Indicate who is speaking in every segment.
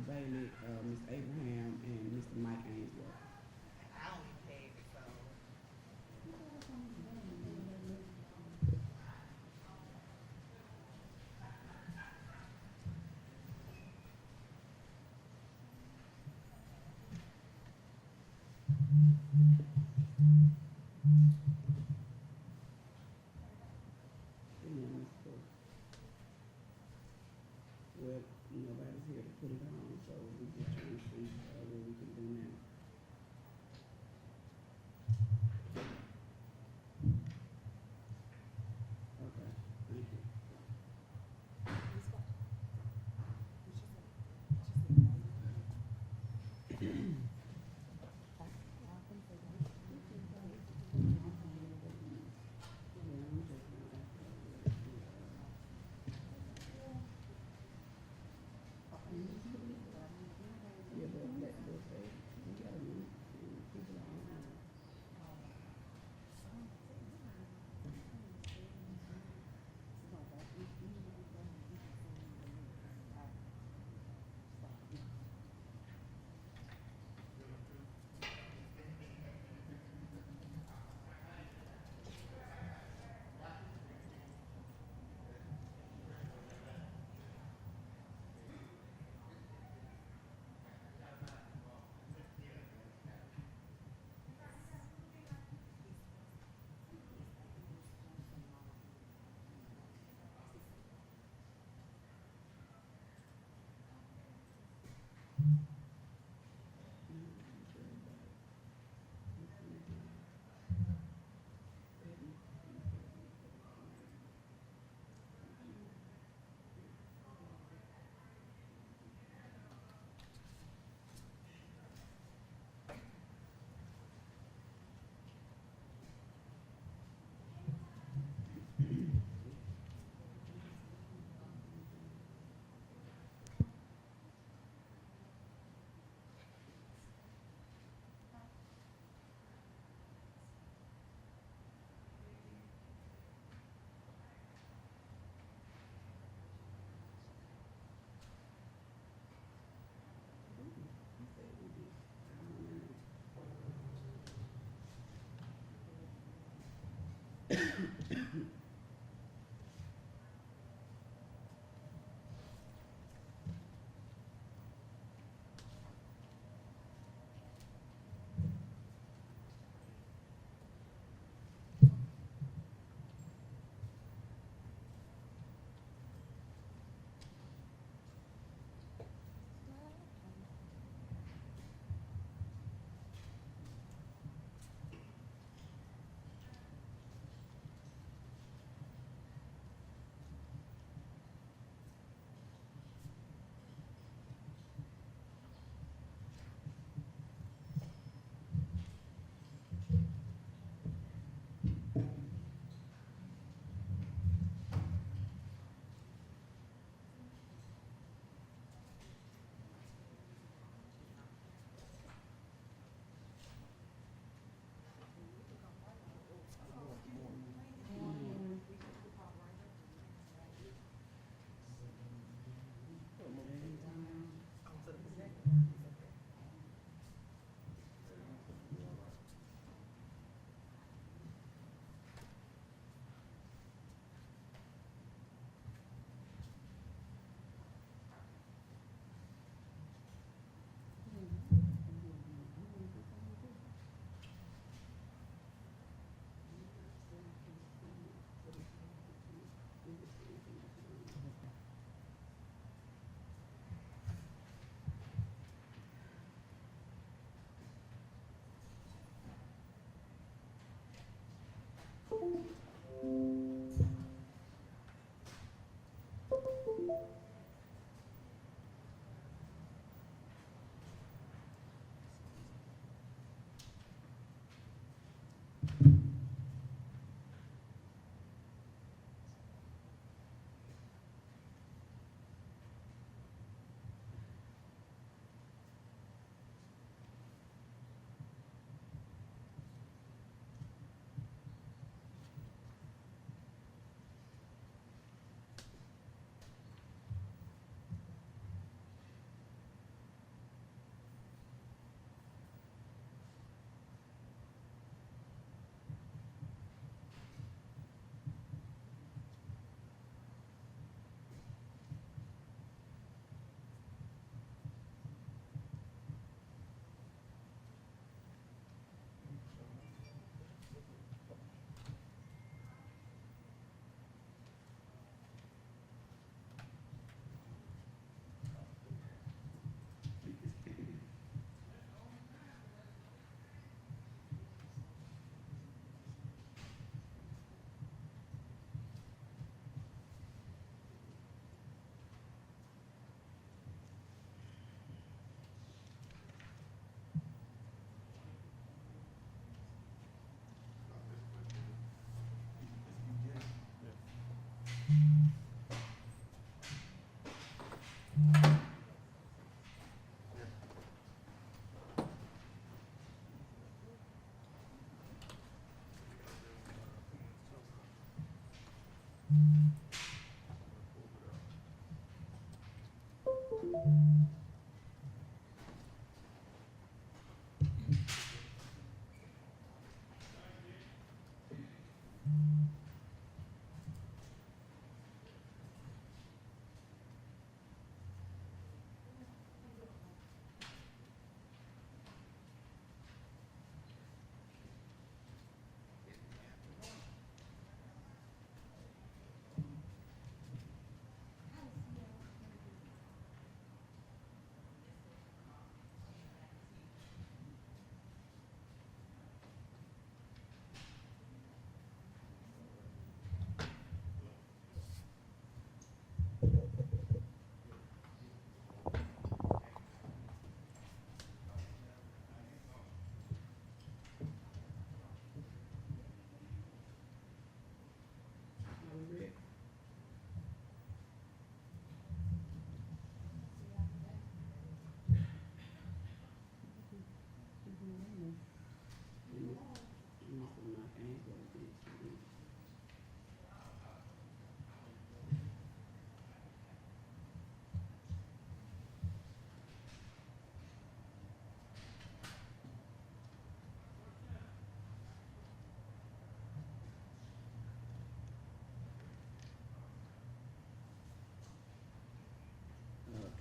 Speaker 1: Bailey, Ms. Abraham, and Mr. Mike Ainsworth.
Speaker 2: I only paid it, so
Speaker 1: And then Mr. Well, nobody's here to put it on, so we just trying to see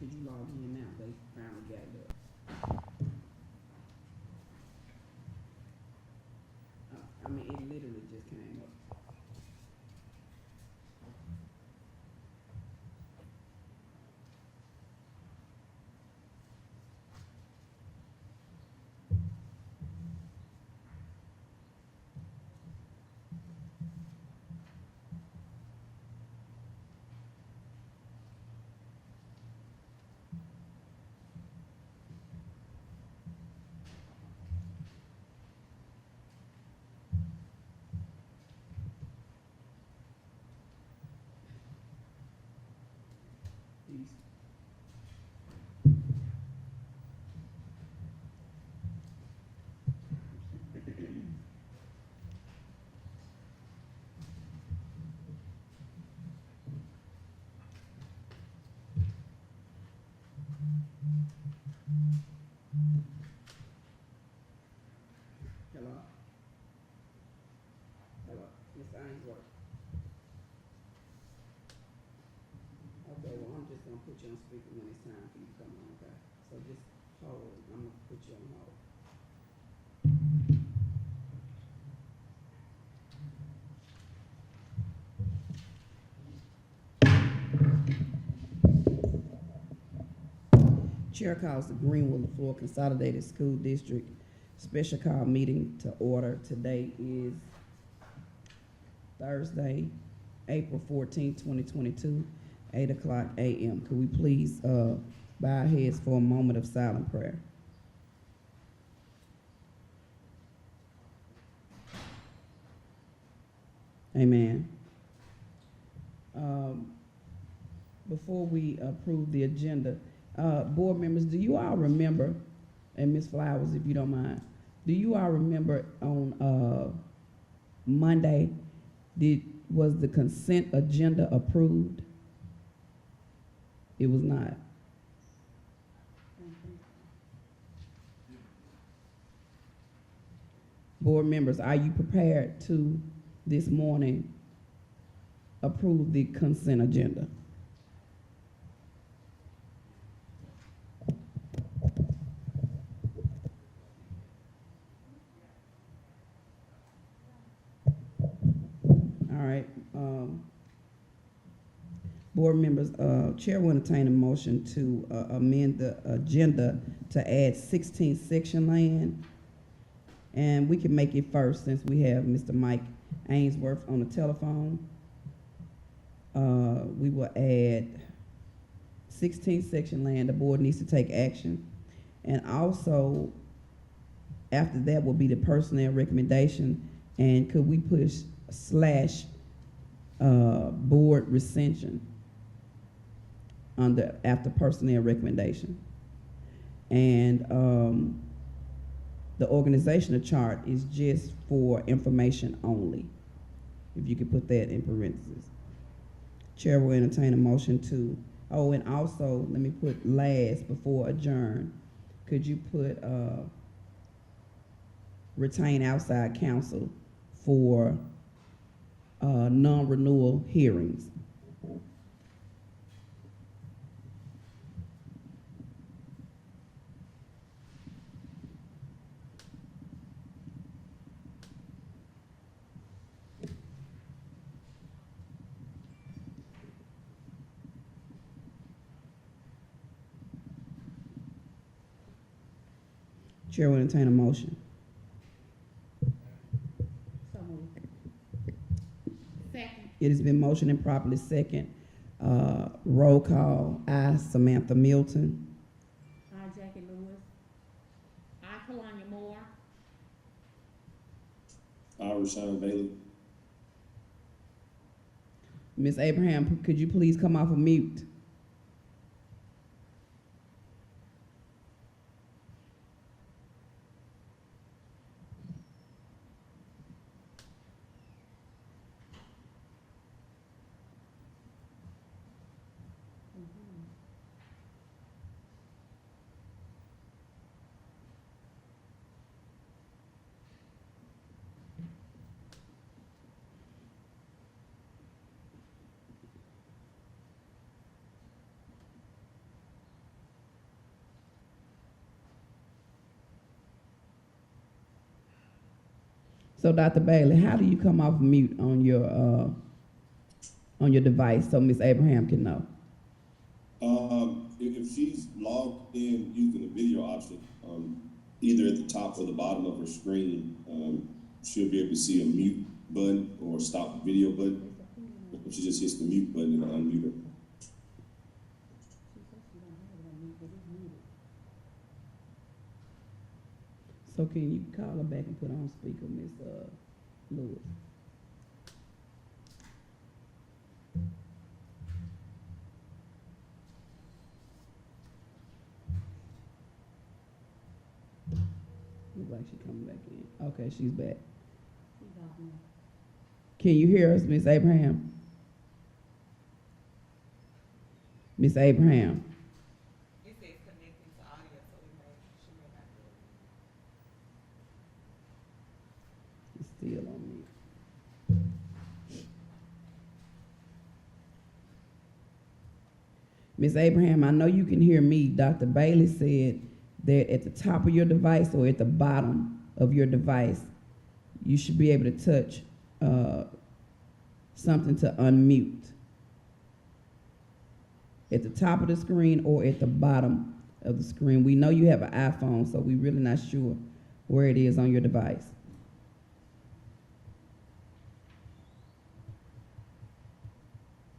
Speaker 1: Could you log in now? They finally got it up. I mean, it literally just came up. These. Hello? Hello, Miss Ainsworth. Okay, well, I'm just gonna put you on speaker when it's time for you to come on, okay? So just hold, I'm gonna put you on hold. Chair calls the Greenwood Leflore Consolidated School District special call meeting to order. Today is Thursday, April 14, 2022, 8 o'clock a.m. Could we please bow our heads for a moment of silent prayer? Amen. Before we approve the agenda, board members, do you all remember, and Ms. Flowers, if you don't mind, do you all remember on Monday, was the consent agenda approved? It was not. Board members, are you prepared to this morning approve the consent agenda? All right. Board members, Chair will entertain a motion to amend the agenda to add 16 section land. And we can make it first since we have Mr. Mike Ainsworth on the telephone. We will add 16 section land. The board needs to take action. And also, after that will be the personnel recommendation. And could we push / board recension after personnel recommendation? And the organizational chart is just for information only. If you could put that in parentheses. Chair will entertain a motion to, oh, and also, let me put last before adjourn. Could you put retain outside counsel for non-renewal hearings? Chair will entertain a motion.
Speaker 3: So moved. Second.
Speaker 1: It has been motioned and properly second. Roll call. I, Samantha Milton.
Speaker 3: I, Jackie Lewis. I, Kalanya Moore.
Speaker 4: I, Rashawn Bailey.
Speaker 1: Ms. Abraham, could you please come off of mute? So, Dr. Bailey, how do you come off mute on your device so Miss Abraham can know?
Speaker 4: If she's logged in using the video option, either at the top or the bottom of her screen, she'll be able to see a mute button or stop video button. If she just hits the mute button, it'll unmute her.
Speaker 1: So can you call her back and put on speaker, Miss Lewis? Looks like she's coming back in. Okay, she's back.
Speaker 3: She's off now.
Speaker 1: Can you hear us, Miss Abraham? Miss Abraham.
Speaker 2: It says connecting to audio, so she may not do it.
Speaker 1: It's still on me. Miss Abraham, I know you can hear me. Dr. Bailey said that at the top of your device or at the bottom of your device, you should be able to touch something to unmute. At the top of the screen or at the bottom of the screen. We know you have an iPhone, so we're really not sure where it is on your device.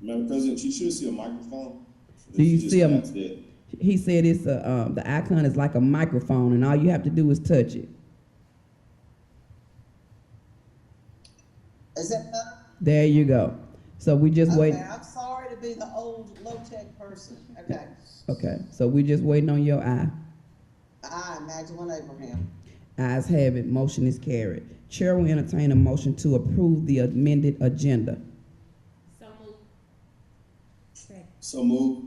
Speaker 4: Madam President, she should see a microphone.
Speaker 1: Do you
Speaker 4: She
Speaker 1: see
Speaker 4: just
Speaker 1: a-
Speaker 4: taps that.
Speaker 1: He said it's the icon is like a microphone, and all you have to do is touch it.
Speaker 5: Is that better?
Speaker 1: There you go. So we just wait.
Speaker 5: Okay, I'm sorry to be the old low-tech person. Okay.
Speaker 1: Okay, so we just waiting on your eye.
Speaker 5: I, Magdalene Abraham.
Speaker 1: Ayes have it. Motion is carried. Chair will entertain a motion to approve the amended agenda.
Speaker 3: So moved. Second.
Speaker 4: So move.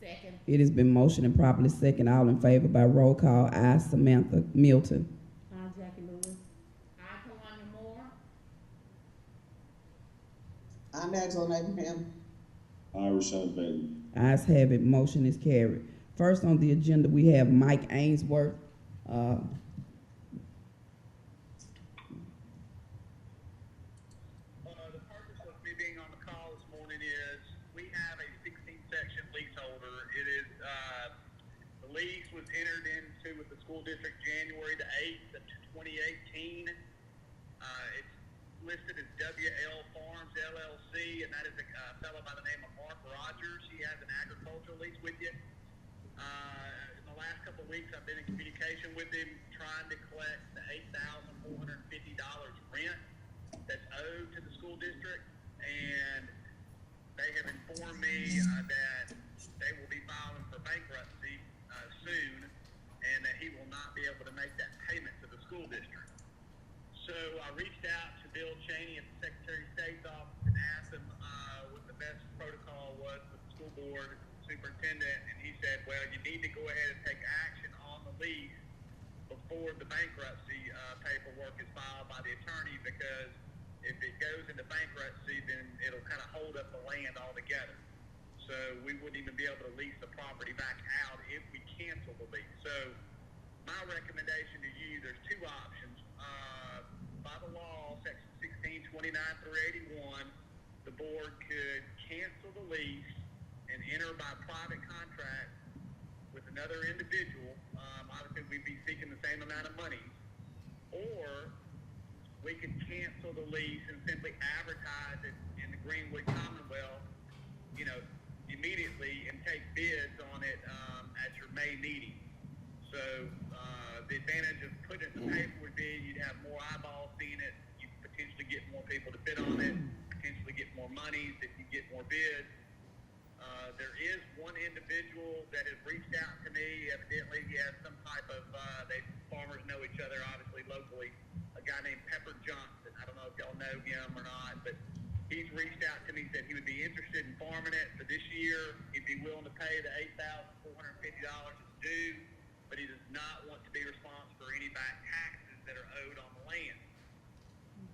Speaker 3: Second.
Speaker 1: It has been motioned and properly second. All in favor by roll call. Aye, Samantha Milton.
Speaker 3: Jackie Lewis. I, Tawanda Moore.
Speaker 5: I'm Magdalene Abraham.
Speaker 4: Rashawn Bailey.
Speaker 1: Ayes have it. Motion is carried. First on the agenda, we have Mike Ainsworth.
Speaker 6: The purpose of me being on the call this morning is we have a 16-section leaseholder. It is, the lease was entered into with the school district January the 8th of 2018. It's listed as WL Farms LLC, and that is a fellow by the name of Mark Rogers. He has an agricultural lease with you. In the last couple of weeks, I've been in communication with him trying to collect the $8,450 rent that's owed to the school district, and they have informed me that they will be filing for bankruptcy soon, and that he will not be able to make that payment to the school district. So I reached out to Bill Cheney at the Secretary of State's office and asked him what the best protocol was for the school board superintendent, and he said, well, you need to go ahead and take action on the lease before the bankruptcy paperwork is filed by the attorney, because if it goes into bankruptcy, then it'll kind of hold up the land altogether. So we wouldn't even be able to lease the property back out if we cancel the lease. So my recommendation to you, there's two options. By the law, section 1629 through 81, the board could cancel the lease and enter by private contract with another individual. Obviously, we'd be seeking the same amount of money. Or we could cancel the lease and simply advertise it in the Greenwood Commonwealth, immediately, and take bids on it at your May meeting. So the advantage of putting it in the paper would be you'd have more eyeballs seeing it. You potentially get more people to bid on it, potentially get more monies if you get more bids. There is one individual that has reached out to me. Evidently, he has some type of, farmers know each other, obviously, locally. A guy named Pepper Johnson. I don't know if y'all know him or not, but he's reached out to me, said he would be interested in farming it for this year. He'd be willing to pay the $8,450 that's due, but he does not want to be responsible for any back taxes that are owed on the land.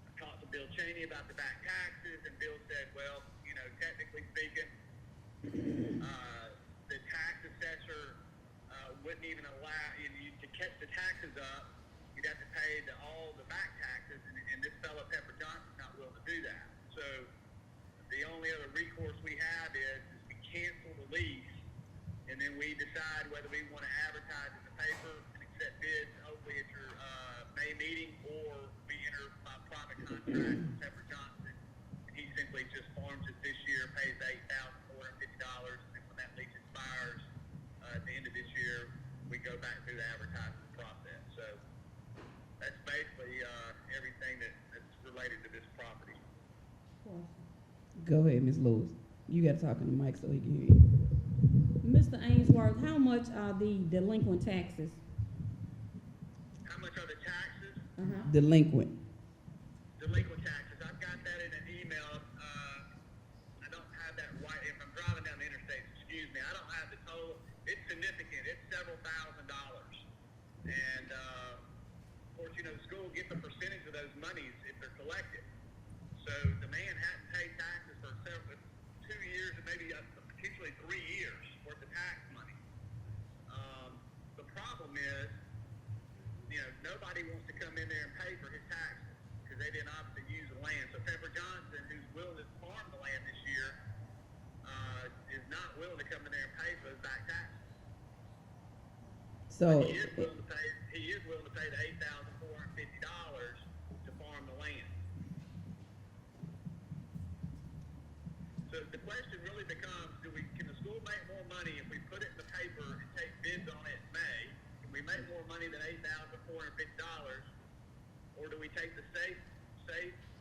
Speaker 6: I talked to Bill Cheney about the back taxes, and Bill said, well, technically speaking, the tax assessor wouldn't even allow you to catch the taxes up. you'd have to pay all the back taxes, and this fellow Pepper Johnson's not willing to do that. So the only other recourse we have is we cancel the lease, and then we decide whether we want to advertise in the paper and accept bids, hopefully at your May meeting, or we enter by private contract with Pepper Johnson, and he simply just farms it this year, pays $8,450, and then when that lease expires at the end of this year, we go back through the advertising process. So that's basically everything that's related to this property.
Speaker 1: Go ahead, Ms. Lewis. You got to talk in the mic so he can hear you.
Speaker 3: Mr. Ainsworth, how much are the delinquent taxes?
Speaker 6: How much are the taxes?
Speaker 1: Delinquent.
Speaker 6: Delinquent taxes. I've got that in an email. I don't have that right. If I'm driving down the interstate, excuse me, I don't have the total. It's significant. It's several $1,000s. And, of course, you know, the school gets a percentage of those monies if they're collected. So the man hadn't paid taxes for 2 years and maybe potentially 3 years worth of tax money. The problem is, you know, nobody wants to come in there and pay for his taxes because they didn't obviously use the land. So Pepper Johnson, who's willing to farm the land this year, is not willing to come in there and pay for those back taxes.
Speaker 1: So,
Speaker 6: He is willing to pay. He is willing to pay the $8,450 to farm the land. So the question really becomes: can the school make more money if we put it in the paper and take bids on it in May? Can we make more money than $8,450, or do we take the safe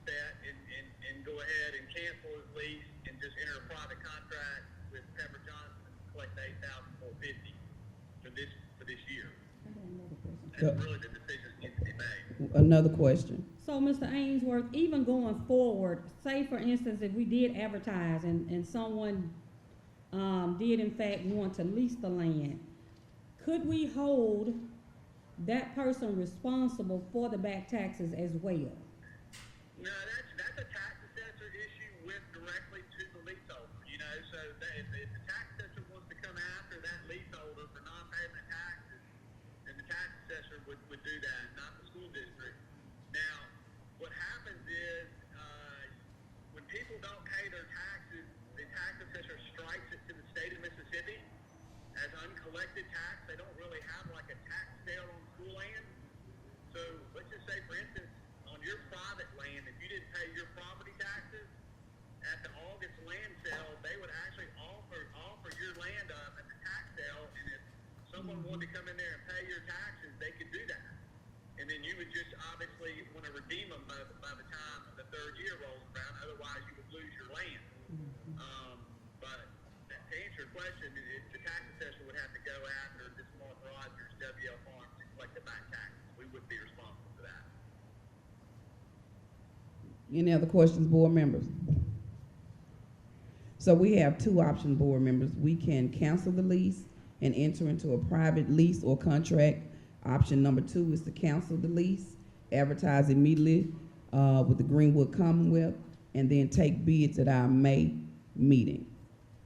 Speaker 6: bet and go ahead and cancel his lease and just enter a private contract with Pepper Johnson and collect the $8,450 for this year? That's really the decision that needs to be made.
Speaker 1: another question.
Speaker 3: So, Mr. Ainsworth, even going forward, say for instance, if we did advertise and someone did in fact want to lease the land, could we hold that person responsible for the back taxes as well?
Speaker 6: No, that's a tax assessor issue with directly to the leaseholder. You know, so if the tax assessor wants to come after that leaseholder for non-payment of taxes, then the tax assessor would do that, not the school district. Now, what happens is when people don't pay their taxes, the tax assessor strikes it to the state of Mississippi as uncollected tax. They don't really have like a tax sale on school land. So let's just say, for instance, on your private land, if you didn't pay your property taxes at the August land sale, they would actually offer your land up at the tax sale, and if someone wanted to come in there and pay your taxes, they could do that. And then you would just obviously want to redeem them by the time the third year rolls around. Otherwise, you would lose your land. But to answer your question, the tax assessor would have to go after this Mark Rogers, WL Farms, and collect the back taxes. We wouldn't be responsible for that.
Speaker 1: Any other questions, board members? So we have two options, board members. We can cancel the lease and enter into a private lease or contract. Option number 2 is to cancel the lease, advertise immediately with the Greenwood Commonwealth, and then take bids at our May meeting.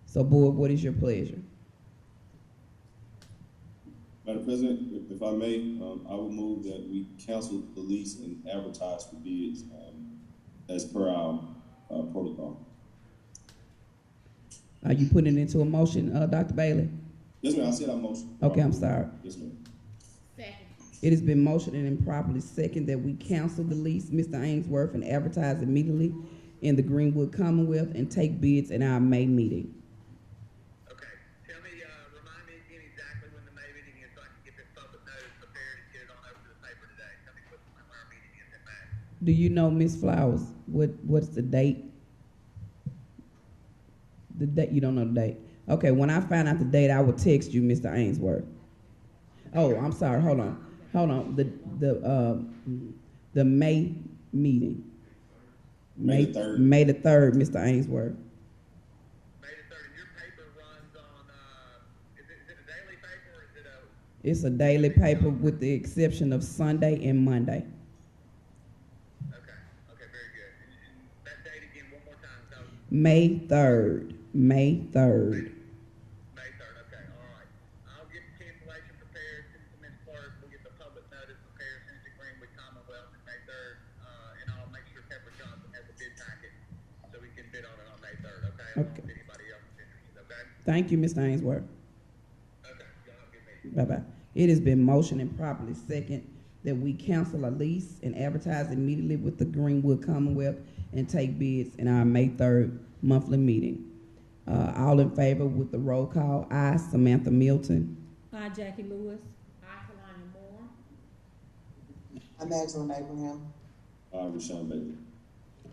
Speaker 1: So, board, what is your pleasure?
Speaker 4: Madam President, if I may, I will move that we cancel the lease and advertise for bids as per our protocol.
Speaker 1: Are you putting it into a motion, Dr. Bailey?
Speaker 4: Yes, ma'am. I said I motion.
Speaker 1: Okay, I'm sorry.
Speaker 4: Yes, ma'am.
Speaker 3: Second.
Speaker 1: It has been motioned and properly second that we cancel the lease, Mr. Ainsworth, and advertise immediately in the Greenwood Commonwealth and take bids at our May meeting.
Speaker 6: Okay. Tell me, remind me again exactly when the May meeting is so I can get this public notice prepared and get it on over to the paper today. Tell me when our meeting is in May.
Speaker 1: Do you know, Ms. Flowers, what's the date? The date, you don't know the date. Okay, when I find out the date, I will text you, Mr. Ainsworth. Oh, I'm sorry, hold on. The May meeting.
Speaker 4: May the 3rd.
Speaker 1: May the 3rd, Mr. Ainsworth.
Speaker 6: May the 3rd, and your paper runs on, is it a daily paper or is it a?
Speaker 1: It's a daily paper with the exception of Sunday and Monday.
Speaker 6: Okay, very good. And that date again, one more time, so.
Speaker 1: May 3rd. May 3rd.
Speaker 6: May 3rd, okay, all right. I'll get the cancellation prepared, send it to Ms. Clark, we'll get the public notice prepared, as soon as it
Speaker 1: Thank you, Mr. Ainsworth.
Speaker 6: Okay, y'all have a good meeting.
Speaker 1: Bye-bye. It has been motioned and properly second that we cancel a lease and advertise immediately with the Greenwood Commonwealth and take bids in our May 3rd monthly meeting. All in favor with the roll call. Aye, Samantha Milton.
Speaker 3: Aye, Jackie Lewis.
Speaker 5: I'm Angela Abraham.
Speaker 4: Rashawn Bailey.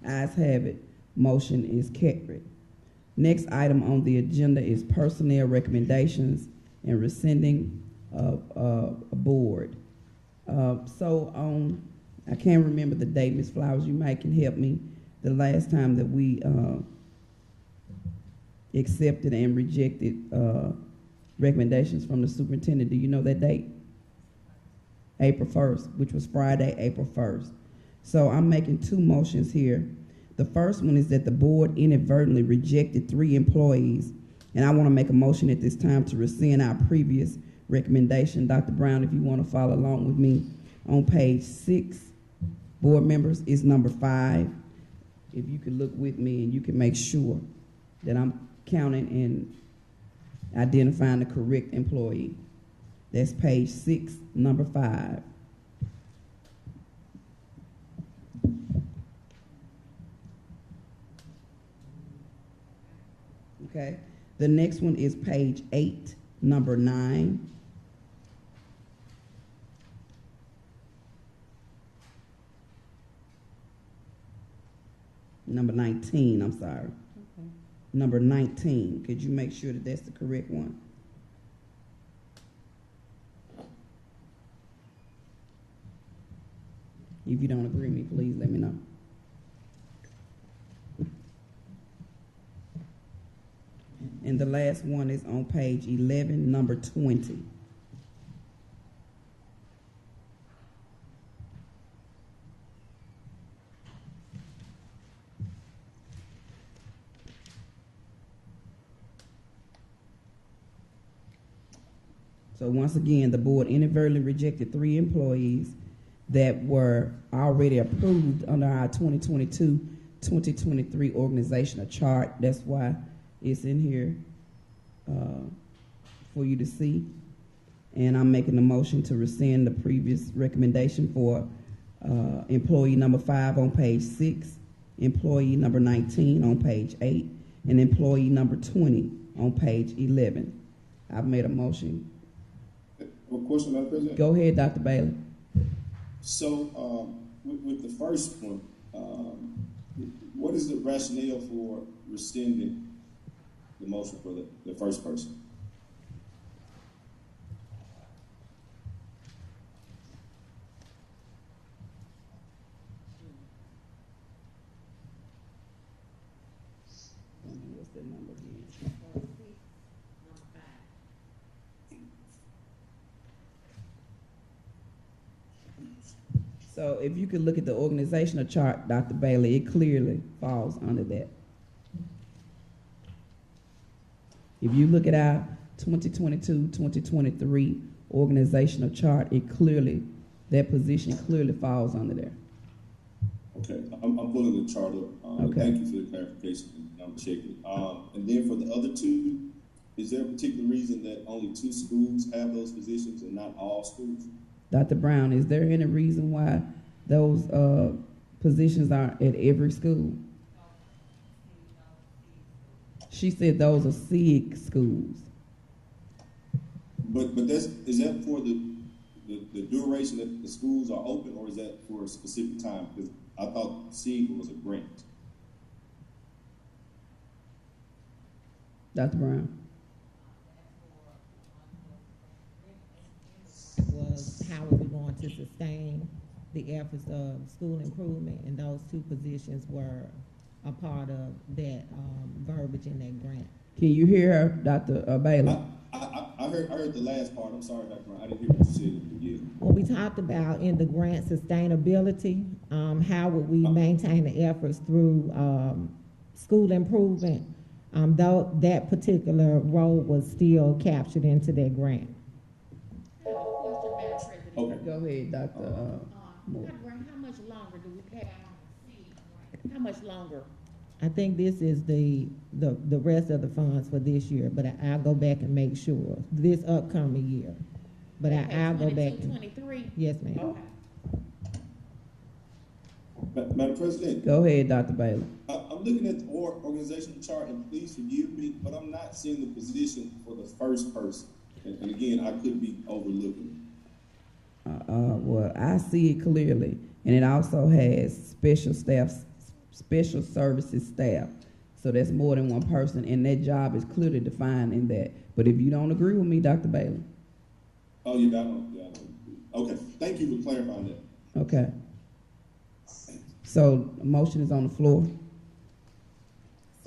Speaker 1: Ayes have it. Motion is carried. Next item on the agenda is personnel recommendations and rescinding of a board. I can't remember the date, Ms. Flowers, you might can help me. The last time that we accepted and rejected recommendations from the superintendent, do you know that date? April 1st, which was Friday, April 1st. So I'm making two motions here. The first one is that the board inadvertently rejected 3 employees, and I want to make a motion at this time to rescind our previous recommendation. Dr. Brown, if you want to follow along with me, on page 6, board members, is number 5. If you could look with me and you can make sure that I'm counting and identifying the correct employee. That's page 6, number 5. Okay. The next one is page 8, number 9. Number 19, I'm sorry.
Speaker 3: Okay.
Speaker 1: Number 19. Could you make sure that that's the correct one? If you don't agree with me, please let me know. And the last one is on page 11, number 20. So once again, the board inadvertently rejected 3 employees that were already approved under our 2022-2023 organizational chart. That's why it's in here for you to see. And I'm making a motion to rescind the previous recommendation for employee number 5 on page 6, employee number 19 on page 8, and employee number 20 on page 11. I've made a motion.
Speaker 4: One question, Madam President.
Speaker 1: Go ahead, Dr. Bailey.
Speaker 4: So, with the first one, what is the rationale for rescinding the motion for the first person?
Speaker 1: What's the number again? So if you could look at the organizational chart, Dr. Bailey, it clearly falls under that. If you look at our 2022-2023 organizational chart, that position clearly falls under there.
Speaker 4: Okay, I'm pulling the chart up.
Speaker 1: Okay.
Speaker 4: Thank you for the clarification. I'm checking. And then for the other 2, is there a particular reason that only 2 schools have those positions and not all schools?
Speaker 1: Dr. Brown, is there any reason why those positions are at every school? She said those are SIG schools.
Speaker 4: But is that for the duration that the schools are open, or is that for a specific time? Because I thought SIG was a grant.
Speaker 1: Dr. Brown.
Speaker 7: Was how are we going to sustain the efforts of school improvement, and those 2 positions were a part of that verbiage in that grant.
Speaker 1: Can you hear her, Dr. Bailey?
Speaker 4: I heard the last part. I'm sorry, Dr. Brown. I didn't hear what you said at the beginning.
Speaker 7: When we talked about in the grant sustainability, how would we maintain the efforts through school improvement, though that particular role was still captured into that grant.
Speaker 4: Okay.
Speaker 1: Go ahead, Dr. Moore.
Speaker 8: How much longer do we have? How much longer
Speaker 7: I think this is the rest of the funds for this year, but I'll go back and make sure, this upcoming year. But I'll go back.
Speaker 8: 23.
Speaker 7: Yes, ma'am.
Speaker 8: Okay.
Speaker 4: Madam President,
Speaker 1: Go ahead, Dr. Bailey.
Speaker 4: I'm looking at the organizational chart, and please forgive me, but I'm not seeing the position for the first person. And again, I could be overlooking.
Speaker 1: Well, I see it clearly, and it also has special services staff. So that's more than one person, and that job is clearly defined in that. But if you don't agree with me, Dr. Bailey.
Speaker 4: Oh, yeah, I don't. Okay, thank you for clarifying that.
Speaker 1: Okay. So a motion is on the floor.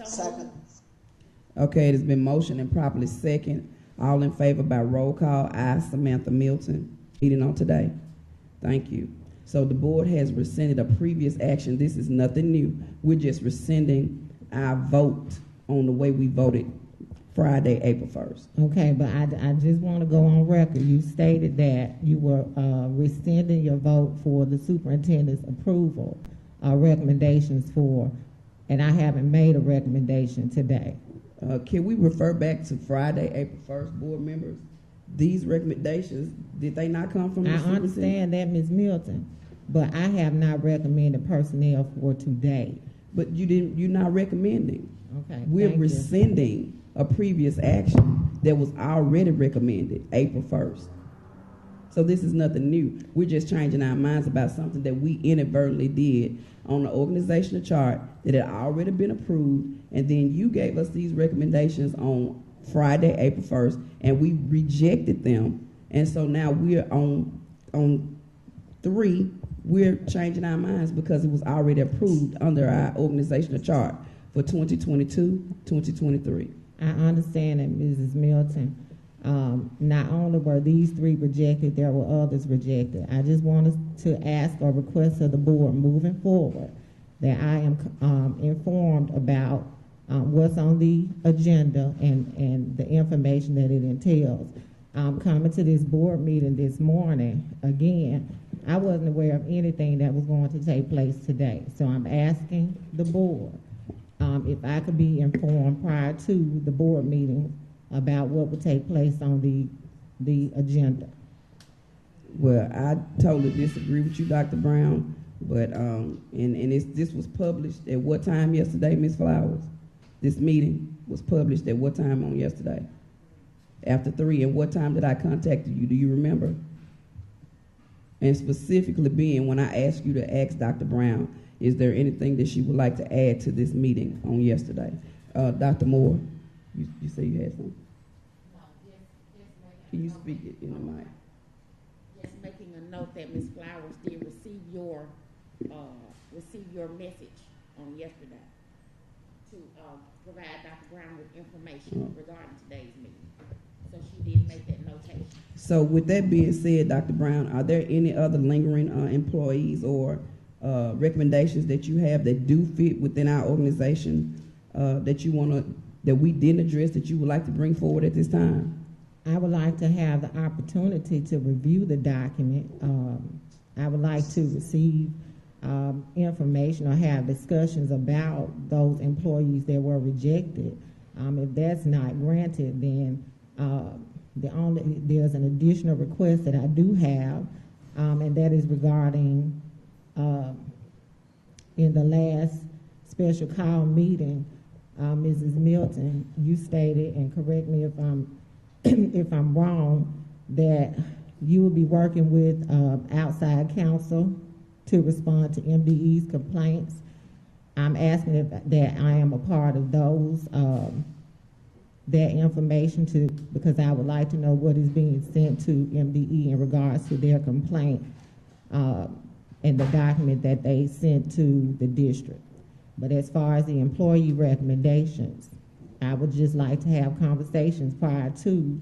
Speaker 5: Second.
Speaker 1: Okay, it has been motioned and properly second. All in favor by roll call. I, Samantha Milton. Meeting on today. Thank you. So the board has rescinded a previous action. This is nothing new. We're just rescinding our vote on the way we voted Friday, April 1st.
Speaker 7: Okay, but I just want to go on record. You stated that you were rescinding your vote for the superintendent's approval recommendations for, and I haven't made a recommendation today.
Speaker 1: Can we refer back to Friday, April 1st, board members? These recommendations, did they not come from the
Speaker 7: I
Speaker 1: superintendent?
Speaker 7: understand that, Ms. Milton, but I have not recommended personnel for today.
Speaker 1: But you're not recommending.
Speaker 7: Okay,
Speaker 1: We're
Speaker 7: thank you.
Speaker 1: rescinding a previous action that was already recommended April 1st. So this is nothing new. We're just changing our minds about something that we inadvertently did on the organizational chart that had already been approved, and then you gave us these recommendations on Friday, April 1st, and we rejected them. And so now we're on 3, we're changing our minds because it was already approved under our organizational chart for 2022, 2023.
Speaker 7: I understand that, Mrs. Milton. Not only were these 3 rejected, there were others rejected. I just wanted to ask or request of the board moving forward that I am informed about what's on the agenda and the information that it entails. Coming to this board meeting this morning, again, I wasn't aware of anything that was going to take place today. So I'm asking the board if I could be informed prior to the board meeting about what would take place on the agenda.
Speaker 1: Well, I totally disagree with you, Dr. Brown, but this was published at what time yesterday, Ms. Flowers? This meeting was published at what time on yesterday? After 3, and what time did I contact you? Do you remember? And specifically being when I asked you to ask Dr. Brown, is there anything that she would like to add to this meeting on yesterday? Dr. Moore, you say you had something? Can you speak it in the mic?
Speaker 8: Just making a note that Ms. Flowers did receive your message on yesterday to provide Dr. Brown with information regarding today's meeting. So she did make that notation.
Speaker 1: So with that being said, Dr. Brown, are there any other lingering employees or recommendations that you have that do fit within our organization that we didn't address that you would like to bring forward at this time?
Speaker 7: I would like to have the opportunity to review the document. I would like to receive information or have discussions about those employees that were rejected. If that's not granted, then there's an additional request that I do have, and that is regarding in the last special call meeting, Mrs. Milton, you stated, and correct me if I'm if I'm wrong, that you will be working with outside counsel to respond to MDE's complaints. I'm asking that I am a part of those, that information because I would like to know what is being sent to MDE in regards to their complaint and the document that they sent to the district. But as far as the employee recommendations, I would just like to have conversations prior to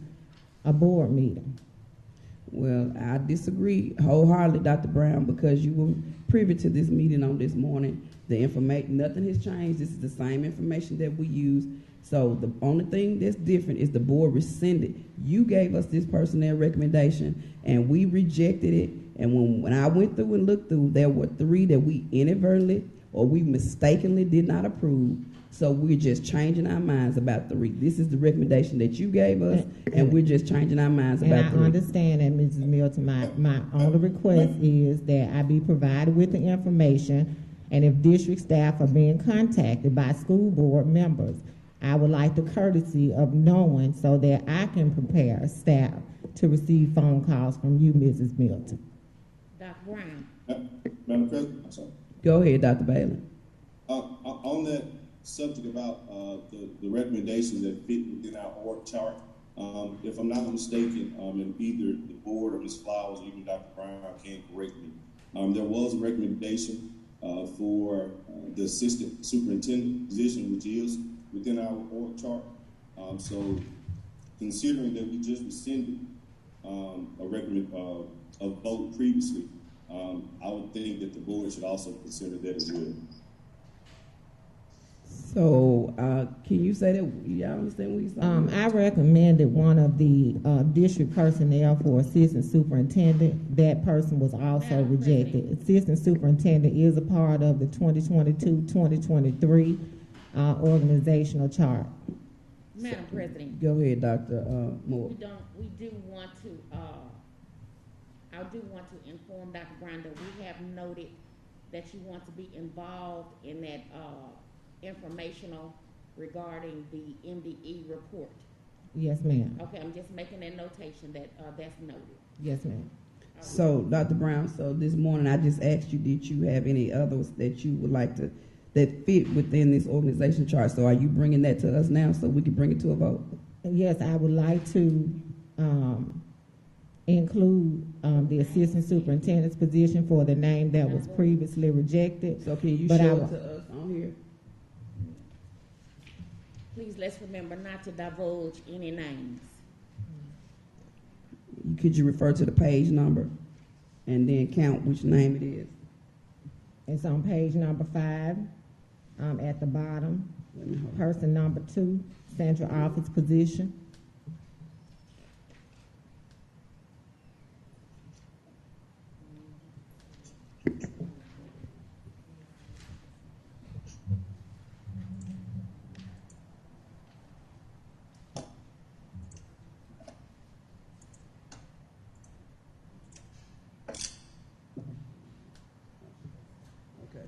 Speaker 7: a board meeting.
Speaker 1: Well, I disagree wholeheartedly, Dr. Brown, because you were privy to this meeting on this morning. The information, nothing has changed. This is the same information that we use. So the only thing that's different is the board rescinded. You gave us this personnel recommendation, and we rejected it. And when I went through and looked through, there were 3 that we inadvertently or we mistakenly did not approve. So we're just changing our minds about this is the recommendation that you gave us, and we're just changing our minds
Speaker 7: And
Speaker 1: about
Speaker 7: I
Speaker 1: the rest.
Speaker 7: understand that, Mrs. Milton. My only request is that I be provided with the information, and if district staff are being contacted by school board members, I would like the courtesy of knowing so that I can prepare staff to receive phone calls from you, Mrs. Milton.
Speaker 8: Dr. Brown.
Speaker 4: Madam President, I'm sorry.
Speaker 1: Go ahead, Dr. Bailey.
Speaker 4: On that subject about the recommendations that fit within our org chart, if I'm not mistaken, and either the board or Ms. Flowers or even Dr. Brown can correct me, there was a recommendation for the assistant superintendent position, which is within our org chart. So considering that we just rescinded a vote previously, I would think that the board should also consider that as well.
Speaker 1: So, can you say that, y'all understand what he's saying?
Speaker 7: I recommended one of the district personnel for assistant superintendent. That person was also
Speaker 8: Madam
Speaker 7: rejected. Assistant superintendent is a part of the 2022-2023 organizational chart.
Speaker 8: Madam President.
Speaker 1: Go ahead, Dr. Moore.
Speaker 8: We do want to, I do want to inform Dr. Brown that we have noted that you want to be involved in that, informational regarding the MDE report.
Speaker 7: Yes, ma'am.
Speaker 8: Okay, I'm just making that notation that, that's noted.
Speaker 7: Yes, ma'am.
Speaker 1: So, Dr. Brown, so this morning I just asked you, did you have any others that you would like to, that fit within this organization chart? So are you bringing that to us now so we can bring it to a vote?
Speaker 7: Yes, I would like to include the assistant superintendent's position for the name that was previously rejected.
Speaker 1: So can you
Speaker 7: But
Speaker 1: show it to us on here?
Speaker 8: Please, let's remember not to divulge any names.
Speaker 1: Could you refer to the page number and then count which name it is?
Speaker 7: It's on page number 5, at the bottom. Person number 2, central office position.
Speaker 1: Okay.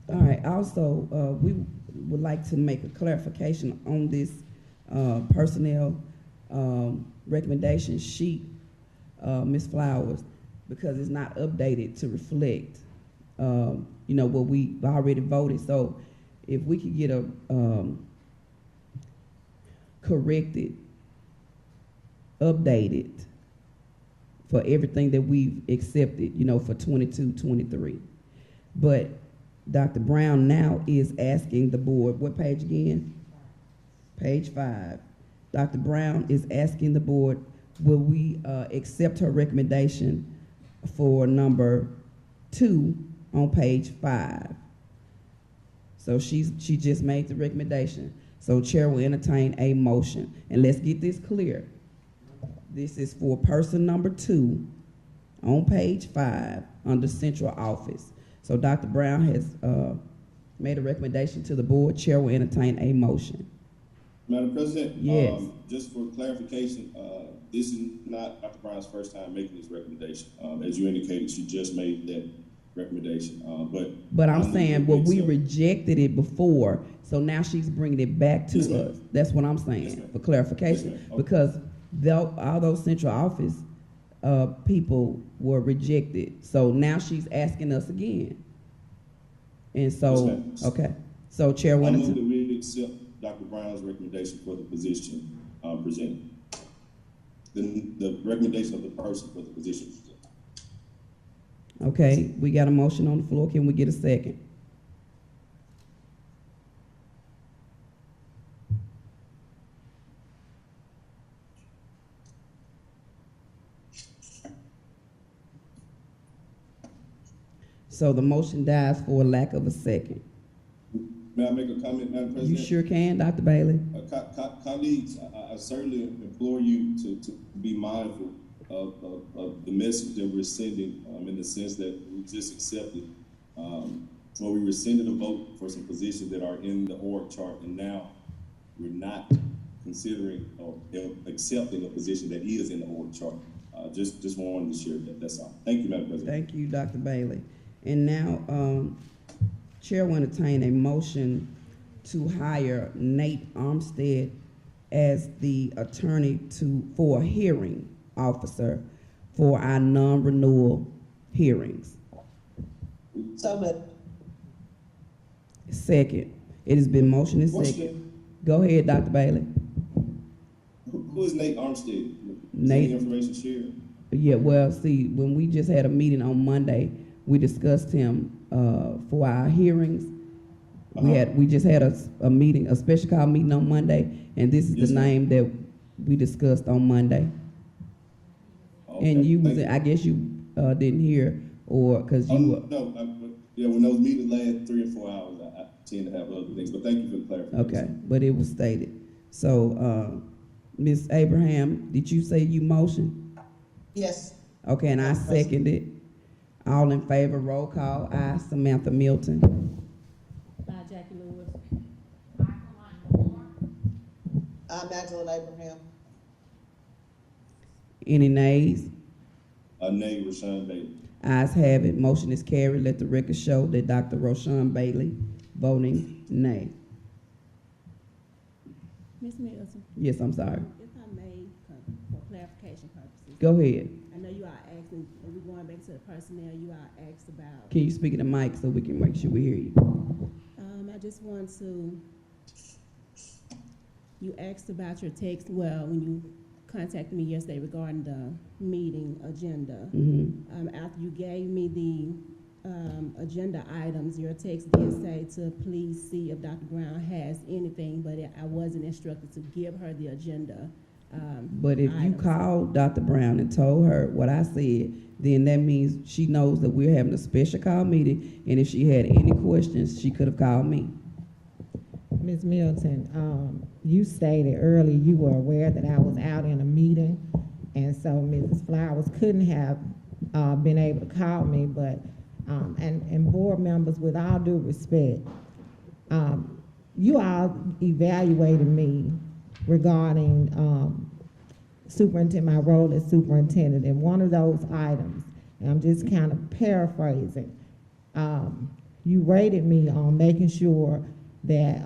Speaker 1: All right, also, we would like to make a clarification on this personnel recommendation sheet, Ms. Flowers, because it's not updated to reflect, what we already voted. So if we could get a corrected updated for everything that we've accepted, for 22, 23. But Dr. Brown now is asking the board, what page again? Page 5. Dr. Brown is asking the board, will we accept her recommendation for number 2 on page 5? So she just made the recommendation. So chair will entertain a motion. And let's get this clear. This is for person number 2 on page 5 under central office. So Dr. Brown has made a recommendation to the board. Chair will entertain a motion.
Speaker 4: Madam President?
Speaker 1: Yes.
Speaker 4: Just for clarification, this is not Dr. Brown's first time making this recommendation. As you indicated, she just made that recommendation.
Speaker 1: But I'm saying, well, we
Speaker 4: accept-
Speaker 1: rejected it before, so now she's bringing it back to
Speaker 4: Yes, ma'am.
Speaker 1: us. That's what I'm saying,
Speaker 4: Yes, ma'am.
Speaker 1: for clarification.
Speaker 4: Yes, ma'am. Okay.
Speaker 1: Because all those central office people were rejected. So now she's asking us again. And so,
Speaker 4: Yes, ma'am.
Speaker 1: okay. So Chair
Speaker 4: I move
Speaker 1: Winnington,
Speaker 4: that we accept Dr. Brown's recommendation for the position presented. The recommendation of the person for the position presented.
Speaker 1: okay, we got a motion on the floor. Can we get a second? So the motion dies for lack of a second.
Speaker 4: May I make a comment, Madam President?
Speaker 1: You sure can, Dr. Bailey.
Speaker 4: Colleagues, I certainly implore you to be mindful of the message that we're sending in the sense that we just accepted, where we rescinded a vote for some positions that are in the org chart, and now we're not considering or accepting a position that is in the org chart. Just wanted to share that. That's all. Thank you, Madam President.
Speaker 1: Thank you, Dr. Bailey. And now, Chair will entertain a motion to hire Nate Armstead as the attorney for a hearing officer for our non-renewal hearings.
Speaker 5: So, but
Speaker 1: Second, it has been motioned and second.
Speaker 4: Question,
Speaker 1: Go ahead, Dr. Bailey.
Speaker 4: who is Nate Armstead?
Speaker 1: Nate-
Speaker 4: Any information shared?
Speaker 1: Yeah, well, see, when we just had a meeting on Monday, we discussed him for our hearings. We just had a meeting, a special call meeting on Monday, and this is
Speaker 4: Yes,
Speaker 1: the
Speaker 4: ma'am.
Speaker 1: name that we discussed on Monday.
Speaker 4: Okay,
Speaker 1: And you
Speaker 4: thank
Speaker 1: was, I guess you didn't hear, or because you were,
Speaker 4: No, yeah, when those meetings last 3 or 4 hours, I tend to have other things, but thank you for the clarification.
Speaker 1: okay, but it was stated. So, Ms. Abraham, did you say you motioned?
Speaker 5: yes,
Speaker 1: Okay, and I seconded it. All in favor, roll call. Aye, Samantha Milton.
Speaker 3: Jackie Lewis.
Speaker 5: I'm Magdalene Abraham.
Speaker 1: Any nays?
Speaker 4: Nay, Rashawn Bailey.
Speaker 1: Ayes have it. Motion is carried. Let the record show that Dr. Roshan Bailey voting nay.
Speaker 9: Ms. Middleton,
Speaker 1: Yes, I'm sorry.
Speaker 9: if I may, for clarification purposes,
Speaker 1: Go ahead.
Speaker 9: I know you are asking, are we going back to the personnel, you are asked about,
Speaker 1: Can you speak in the mic so we can make sure we hear you?
Speaker 9: I just want to, you asked about your text, well, when you contacted me yesterday regarding the meeting agenda.
Speaker 1: Mm-hmm.
Speaker 9: After you gave me the, agenda items, your text did say to please see if Dr. Brown has anything, but I wasn't instructed to give her the agenda.
Speaker 1: But if you
Speaker 9: items.
Speaker 1: called Dr. Brown and told her what I said, then that means she knows that we're having a special call meeting, and if she had any questions, she could have called me.
Speaker 7: Ms. Milton, you stated earlier you were aware that I was out in a meeting, and so Mrs. Flowers couldn't have been able to call me, but, and board members, with all due respect, you all evaluated me regarding my role as superintendent, and one of those items, and I'm just kind of paraphrasing, you rated me on making sure that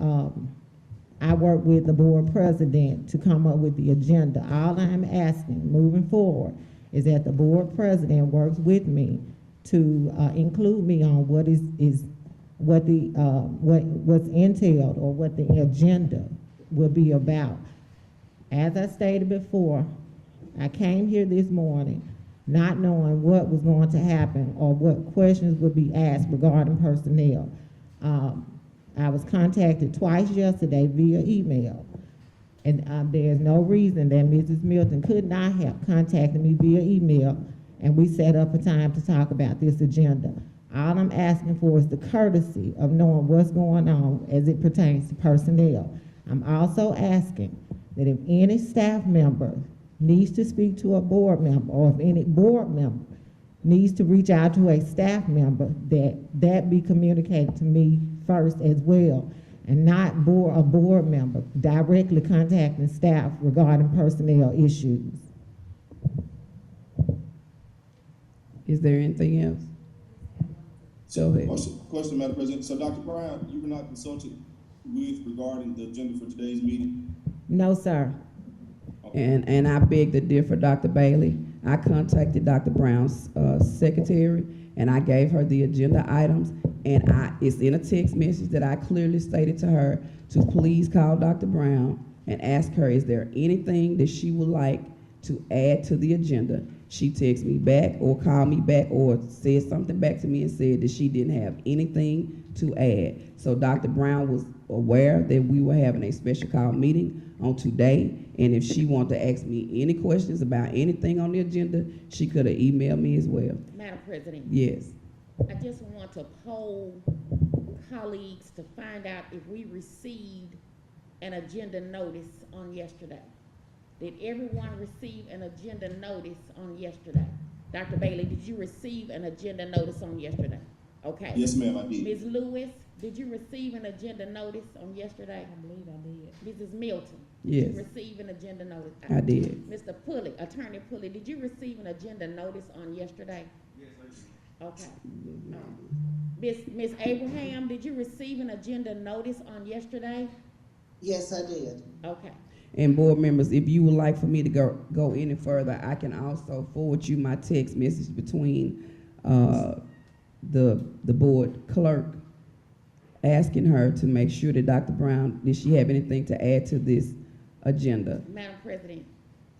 Speaker 7: I work with the board president to come up with the agenda. All I'm asking moving forward is that the board president works with me to include me on what's entailed or what the agenda will be about. As I stated before, I came here this morning not knowing what was going to happen or what questions would be asked regarding personnel. I was contacted twice yesterday via email, and there's no reason that Mrs. Milton could not have contacted me via email, and we set up a time to talk about this agenda. All I'm asking for is the courtesy of knowing what's going on as it pertains to personnel. I'm also asking that if any staff member needs to speak to a board member, or if any board member needs to reach out to a staff member, that be communicated to me first as well, and not a board member directly contacting staff regarding personnel issues.
Speaker 1: Is there anything else? Go ahead.
Speaker 4: Question, Madam President. So, Dr. Brown, you were not consulted with regarding the agenda for today's meeting?
Speaker 7: No, sir.
Speaker 1: And I beg to differ, Dr. Bailey. I contacted Dr. Brown's secretary, and I gave her the agenda items, and it's in a text message that I clearly stated to her to please call Dr. Brown and ask her, is there anything that she would like to add to the agenda? She texted me back or called me back or said something back to me and said that she didn't have anything to add. So Dr. Brown was aware that we were having a special call meeting on today, and if she wanted to ask me any questions about anything on the agenda, she could have emailed me as well.
Speaker 8: Madam President.
Speaker 1: Yes.
Speaker 8: I just want to poll colleagues to find out if we received an agenda notice on yesterday. Did everyone receive an agenda notice on yesterday? Dr. Bailey, did you receive an agenda notice on yesterday? Okay.
Speaker 4: Yes, ma'am, I did.
Speaker 8: Ms. Lewis, did you receive an agenda notice on yesterday?
Speaker 3: I believe I did.
Speaker 8: Mrs. Milton?
Speaker 1: Yes.
Speaker 8: Did you receive an agenda notice?
Speaker 1: I did.
Speaker 8: Mr. Pulley, Attorney Pulley, did you receive an agenda notice on yesterday?
Speaker 6: Yes, I did.
Speaker 8: Okay. Ms. Abraham, did you receive an agenda notice on yesterday?
Speaker 5: Yes, I did.
Speaker 8: Okay.
Speaker 1: And board members, if you would like for me to go any further, I can also forward you my text message between the board clerk asking her to make sure that Dr. Brown, did she have anything to add to this agenda?
Speaker 8: Madam President,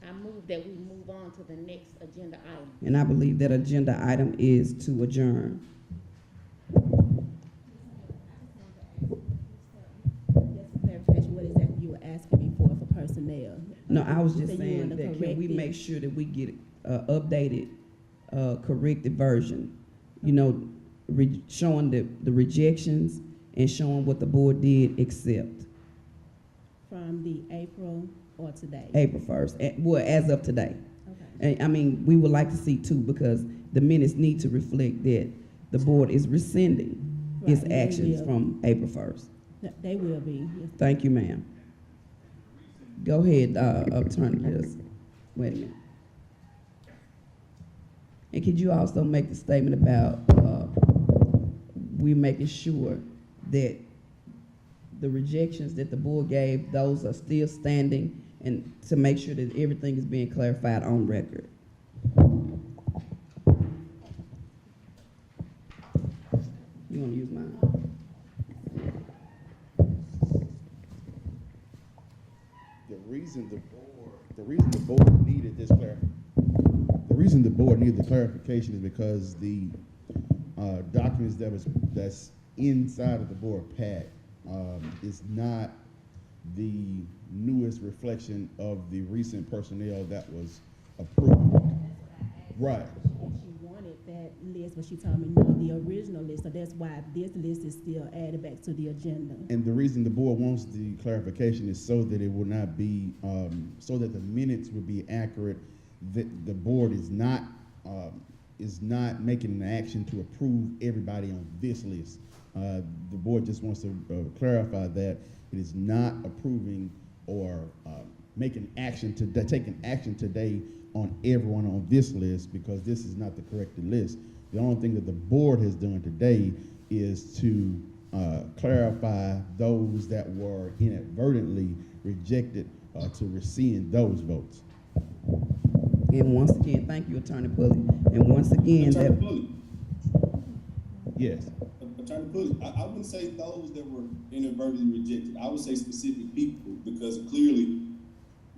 Speaker 8: I move that we move on to the next agenda item.
Speaker 1: And I believe that agenda item is to adjourn.
Speaker 9: Just clarification, what exactly you were asking me for personnel?
Speaker 1: No, I was
Speaker 9: You
Speaker 1: just
Speaker 9: said you
Speaker 1: saying
Speaker 9: wanted to
Speaker 1: that can we
Speaker 9: correct it.
Speaker 1: make sure that we get updated, corrected version, you know, showing the rejections and showing what the board did accept.
Speaker 9: From the April or today?
Speaker 1: April 1st, well, as of today.
Speaker 9: Okay.
Speaker 1: And, I mean, we would like to see too, because the minutes need to reflect that the board is rescinding its
Speaker 9: Right, they
Speaker 1: actions
Speaker 9: will.
Speaker 1: from April 1st.
Speaker 9: They will be. Yes.
Speaker 1: Thank you, ma'am. Go ahead, Attorney Mills. Wait a minute. And could you also make the statement about we making sure that the rejections that the board gave, those are still standing, and to make sure that everything is being clarified on record? You want to use mine?
Speaker 10: The reason the board needed this the reason the board needed the clarification is because the documents that's inside of the board pack is not the newest reflection of the recent personnel that was approved. Right.
Speaker 9: She wanted that list, but she told me no, the original list, so that's why this list is still added back to the agenda.
Speaker 10: And the reason the board wants the clarification is so that it will not be, so that the minutes will be accurate. That the board is not making an action to approve everybody on this list. The board just wants to clarify that it is not approving or taking action today on everyone on this list, because this is not the corrected list. The only thing that the board has done today is to clarify those that were inadvertently rejected to rescind those votes.
Speaker 1: And once again, thank you, Attorney Pulley. And once again,
Speaker 4: Attorney Pulley,
Speaker 10: Yes.
Speaker 4: Attorney Pulley, I wouldn't say those that were inadvertently rejected. I would say specific people, because clearly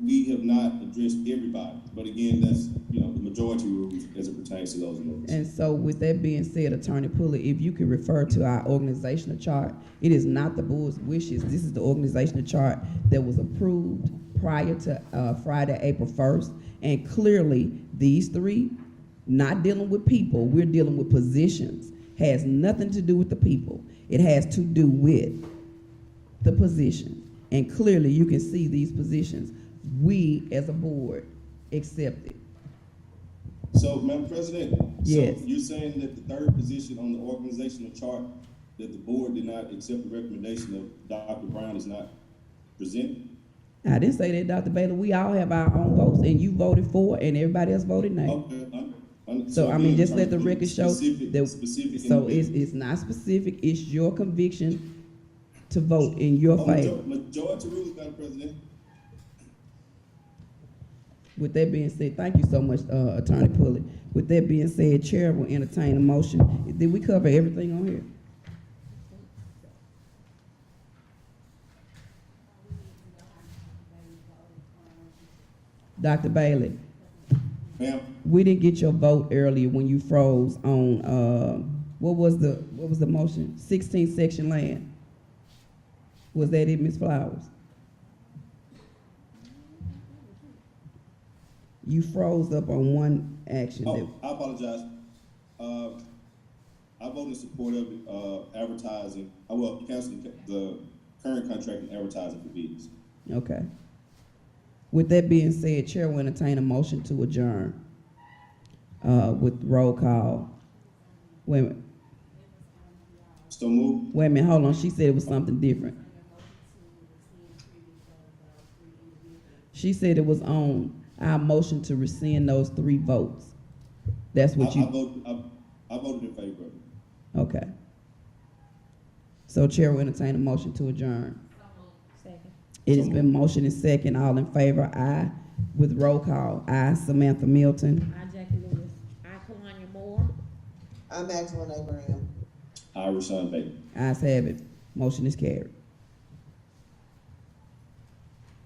Speaker 4: we have not addressed everybody, but again, that's, you know, the majority rules as it pertains to those rules.
Speaker 1: And so with that being said, Attorney Pulley, if you could refer to our organizational chart, it is not the board's wishes. This is the organizational chart that was approved prior to Friday, April 1st. And clearly, these three, not dealing with people, we're dealing with positions, has nothing to do with the people. It has to do with the position. And clearly, you can see these positions. We, as a board, accept it.
Speaker 4: So, Madam President,
Speaker 1: Yes.
Speaker 4: so you're saying that the third position on the organizational chart, that the board did not accept the recommendation of Dr. Brown is not presented?
Speaker 1: I didn't say that, Dr. Bailey. We all have our own votes, and you voted for, and everybody else voted nay.
Speaker 4: Okay.
Speaker 1: So, I mean, just let the record show that,
Speaker 4: Specific
Speaker 1: so it's not specific, it's your conviction to vote in your favor.
Speaker 4: Majority rules, Madam President.
Speaker 1: With that being said, thank you so much, Attorney Pulley. With that being said, Chair will entertain a motion. Did we cover everything on here? Dr. Bailey,
Speaker 4: Ma'am,
Speaker 1: we didn't get your vote earlier when you froze on, what was the motion? 16 section land. Was that it, Ms. Flowers? You froze up on one action.
Speaker 4: oh, I apologize. I voted in support of advertising, canceling the current contract and advertising for bids.
Speaker 1: Okay. With that being said, Chair will entertain a motion to adjourn with roll call. Wait a minute.
Speaker 4: So move.
Speaker 1: Wait a minute, hold on. She said it was something different. She said it was on our motion to rescind those 3 votes. That's what you.
Speaker 4: I voted in favor of it.
Speaker 1: Okay. So Chair will entertain a motion to adjourn.
Speaker 3: Second.
Speaker 1: It has been motioned and second. All in favor, aye. With roll call, aye. Samantha Milton.
Speaker 3: I, Jackie Lewis.
Speaker 8: I, Kalanya Moore.
Speaker 5: I'm Maxwell Abraham.
Speaker 4: I, Rashawn Bailey.
Speaker 1: Ayes have it. Motion is carried.